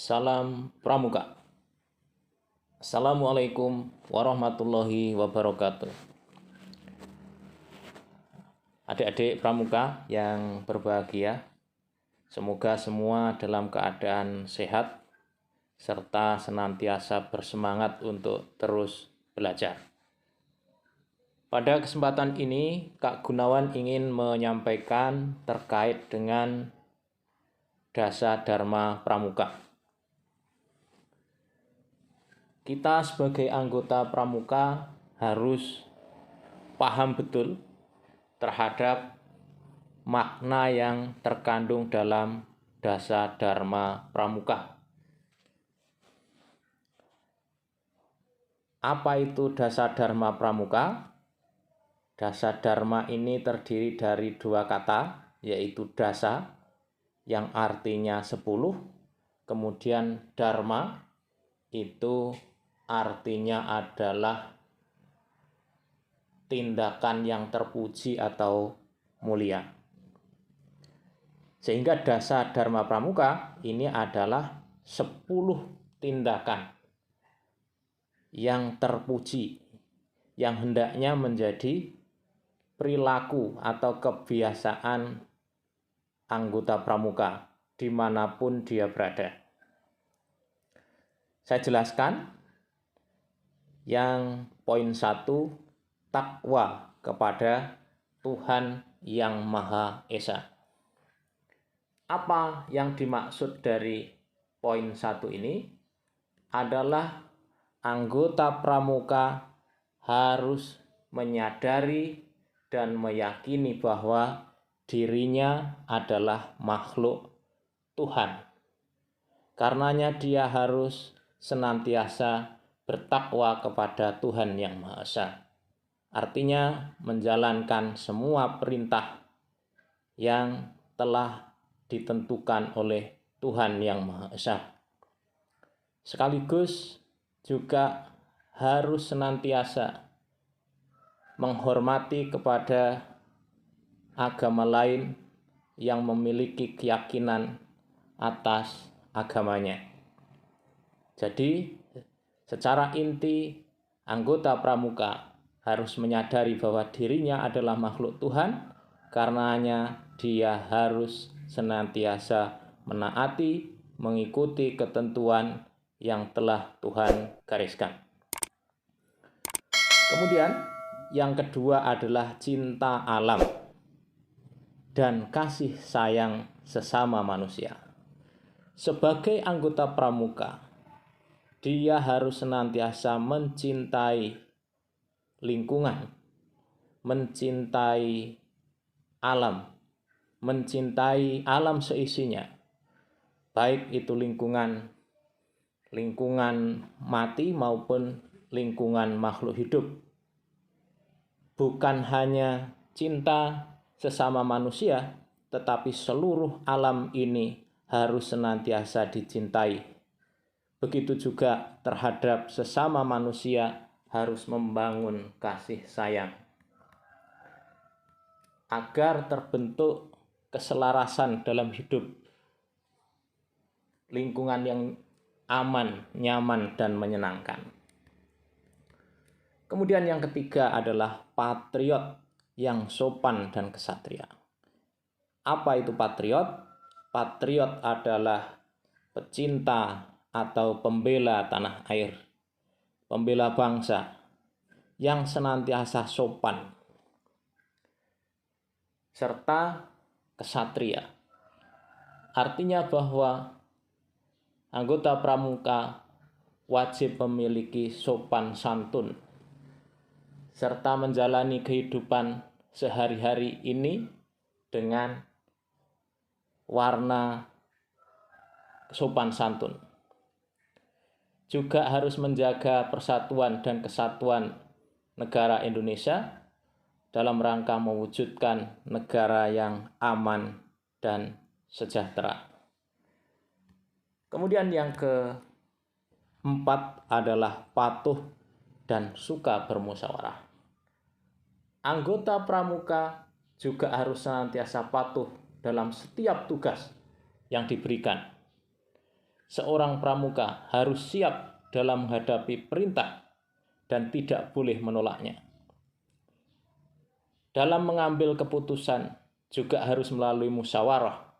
Salam Pramuka. Assalamualaikum warahmatullahi wabarakatuh. Adik-adik Pramuka yang berbahagia, semoga semua dalam keadaan sehat serta senantiasa bersemangat untuk terus belajar. Pada kesempatan ini, Kak Gunawan ingin menyampaikan terkait dengan Dasa Dharma Pramuka. Kita sebagai anggota Pramuka harus paham betul terhadap makna yang terkandung dalam Dasa Dharma Pramuka. Apa itu Dasa Dharma Pramuka? Dasa Dharma ini terdiri dari dua kata, yaitu dasa yang artinya 10, kemudian dharma itu artinya adalah tindakan yang terpuji atau mulia. Sehingga Dasa Dharma Pramuka ini adalah 10 tindakan yang terpuji, yang hendaknya menjadi perilaku atau kebiasaan anggota Pramuka dimanapun dia berada. Saya jelaskan yang poin 1, takwa kepada Tuhan yang Maha Esa. Apa yang dimaksud dari poin 1 ini adalah anggota Pramuka harus menyadari dan meyakini bahwa dirinya adalah makhluk Tuhan. Karenanya dia harus senantiasa bertakwa kepada Tuhan yang Maha Esa. Artinya menjalankan semua perintah yang telah ditentukan oleh Tuhan yang Maha Esa. Sekaligus juga harus senantiasa menghormati kepada agama lain yang memiliki keyakinan atas agamanya. Jadi, secara inti, anggota Pramuka harus menyadari bahwa dirinya adalah makhluk Tuhan, karenanya dia harus senantiasa menaati, mengikuti ketentuan yang telah Tuhan gariskan. Kemudian, yang kedua adalah cinta alam dan kasih sayang sesama manusia. Sebagai anggota Pramuka, dia harus senantiasa mencintai lingkungan, mencintai alam seisinya, baik itu lingkungan mati maupun lingkungan makhluk hidup. Bukan hanya cinta sesama manusia, tetapi seluruh alam ini harus senantiasa dicintai. Begitu juga terhadap sesama manusia harus membangun kasih sayang. Agar terbentuk keselarasan dalam hidup, lingkungan yang aman, nyaman, dan menyenangkan. Kemudian yang ketiga adalah patriot yang sopan dan kesatria. Apa itu patriot? Patriot adalah pecinta atau pembela tanah air, pembela bangsa yang senantiasa sopan serta kesatria. Artinya bahwa anggota Pramuka wajib memiliki sopan santun serta menjalani kehidupan sehari-hari ini dengan warna sopan santun. Juga harus menjaga persatuan dan kesatuan negara Indonesia dalam rangka mewujudkan negara yang aman dan sejahtera. Kemudian yang keempat adalah patuh dan suka bermusyawarah. Anggota Pramuka juga harus senantiasa patuh dalam setiap tugas yang diberikan. seorang pramuka harus siap dalam menghadapi perintah dan tidak boleh menolaknya. Dalam mengambil keputusan juga harus melalui musyawarah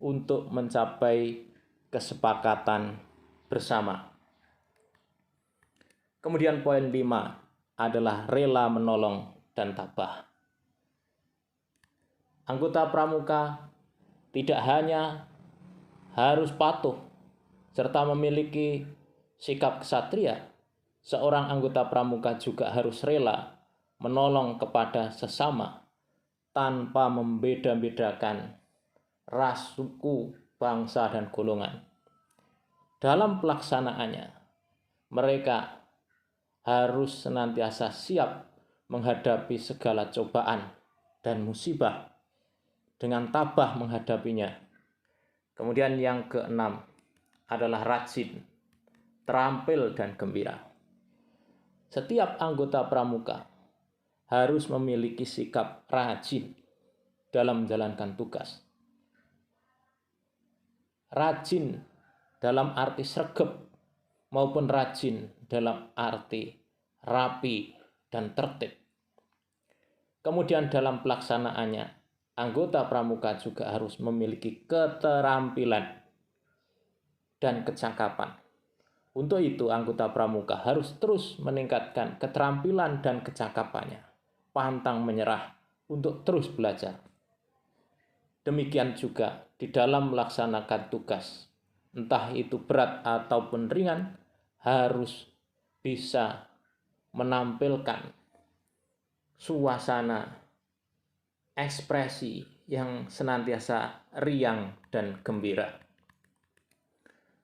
untuk mencapai kesepakatan bersama. Kemudian poin 5 adalah rela menolong dan tabah. Anggota pramuka tidak hanya harus patuh serta memiliki sikap ksatria, seorang anggota pramuka juga harus rela menolong kepada sesama tanpa membeda-bedakan ras, suku, bangsa, dan golongan. Dalam pelaksanaannya, mereka harus senantiasa siap menghadapi segala cobaan dan musibah dengan tabah menghadapinya. Kemudian yang keenam adalah rajin, terampil, dan gembira. Setiap anggota pramuka harus memiliki sikap rajin dalam menjalankan tugas. Rajin dalam arti sregep maupun rajin dalam arti rapi dan tertib. Kemudian dalam pelaksanaannya, anggota pramuka juga harus memiliki keterampilan dan kecakapan. Untuk itu, anggota pramuka harus terus meningkatkan keterampilan dan kecakapannya, pantang menyerah untuk terus belajar. Demikian juga di dalam melaksanakan tugas, entah itu berat ataupun ringan, harus bisa menampilkan suasana ekspresi yang senantiasa riang dan gembira.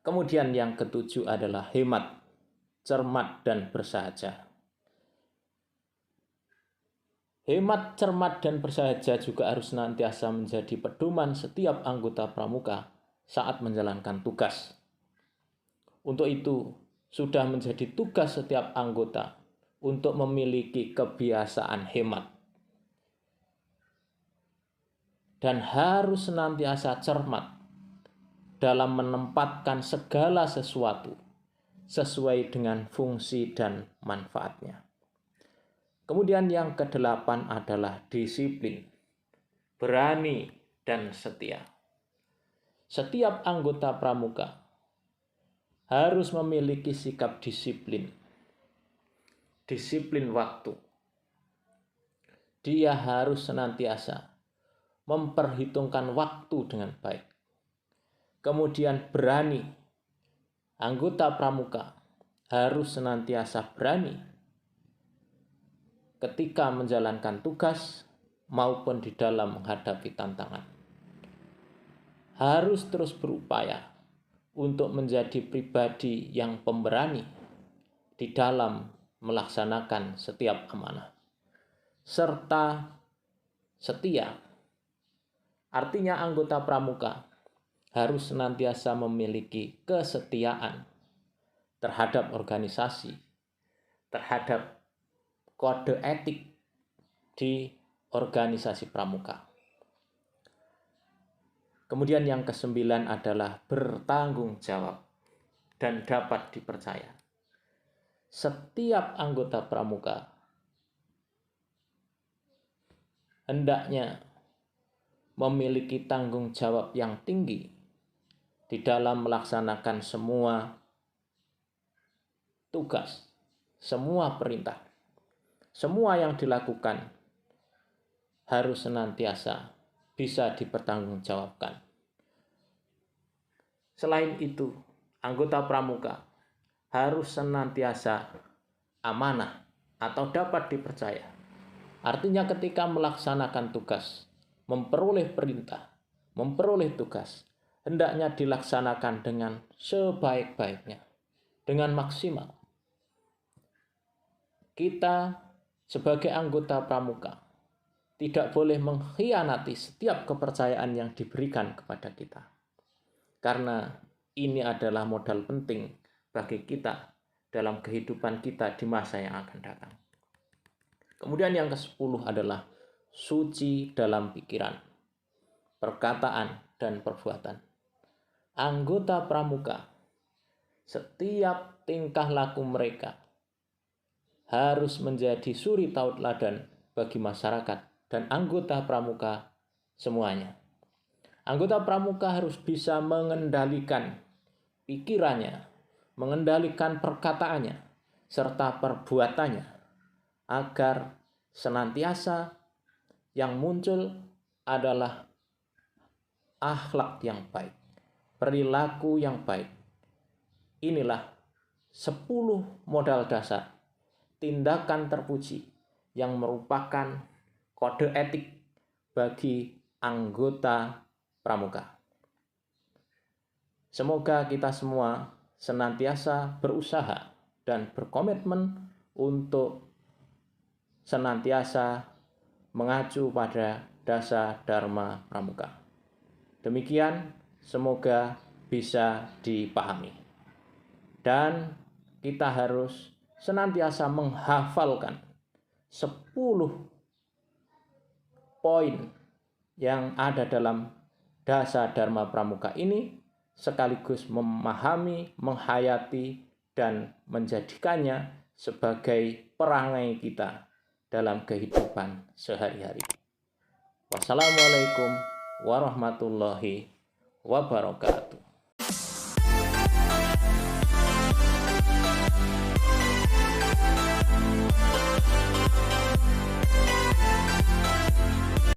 Kemudian yang ketujuh adalah hemat, cermat, dan bersahaja. Hemat, cermat, dan bersahaja juga harus senantiasa menjadi pedoman setiap anggota pramuka saat menjalankan tugas. Untuk itu, sudah menjadi tugas setiap anggota untuk memiliki kebiasaan hemat. Dan harus senantiasa cermat dalam menempatkan segala sesuatu sesuai dengan fungsi dan manfaatnya. Kemudian yang kedelapan adalah disiplin, berani, dan setia. Setiap anggota pramuka harus memiliki sikap disiplin waktu. Dia harus senantiasa memperhitungkan waktu dengan baik. Kemudian berani, anggota pramuka harus senantiasa berani ketika menjalankan tugas maupun di dalam menghadapi tantangan. Harus terus berupaya untuk menjadi pribadi yang pemberani di dalam melaksanakan setiap amanah. Serta setia. Artinya anggota pramuka harus senantiasa memiliki kesetiaan terhadap organisasi, terhadap kode etik di organisasi pramuka. Kemudian yang kesembilan adalah bertanggung jawab dan dapat dipercaya. Setiap anggota pramuka hendaknya memiliki tanggung jawab yang tinggi di dalam melaksanakan semua tugas, semua perintah. Semua yang dilakukan harus senantiasa bisa dipertanggungjawabkan. Selain itu, anggota pramuka harus senantiasa amanah atau dapat dipercaya. Artinya ketika melaksanakan tugas, memperoleh perintah, memperoleh tugas, hendaknya dilaksanakan dengan sebaik-baiknya, dengan maksimal. Kita sebagai anggota pramuka tidak boleh mengkhianati setiap kepercayaan yang diberikan kepada kita. Karena ini adalah modal penting bagi kita dalam kehidupan kita di masa yang akan datang. Kemudian yang ke-10 adalah suci dalam pikiran, perkataan, dan perbuatan. anggota pramuka, setiap tingkah laku mereka harus menjadi suri tauladan bagi masyarakat dan anggota pramuka semuanya. Anggota pramuka harus bisa mengendalikan pikirannya, mengendalikan perkataannya, serta perbuatannya, agar senantiasa yang muncul adalah akhlak yang baik, perilaku yang baik. Inilah 10 modal dasar tindakan terpuji yang merupakan kode etik bagi anggota pramuka. Semoga kita semua senantiasa berusaha dan berkomitmen untuk senantiasa mengacu pada dasar Dharma Pramuka. Demikian, semoga bisa dipahami. Dan kita harus senantiasa menghafalkan 10 poin yang ada dalam dasar Dharma Pramuka ini, sekaligus memahami, menghayati, dan menjadikannya sebagai perangai kita dalam kehidupan sehari-hari. Wassalamualaikum warahmatullahi wabarakatuh.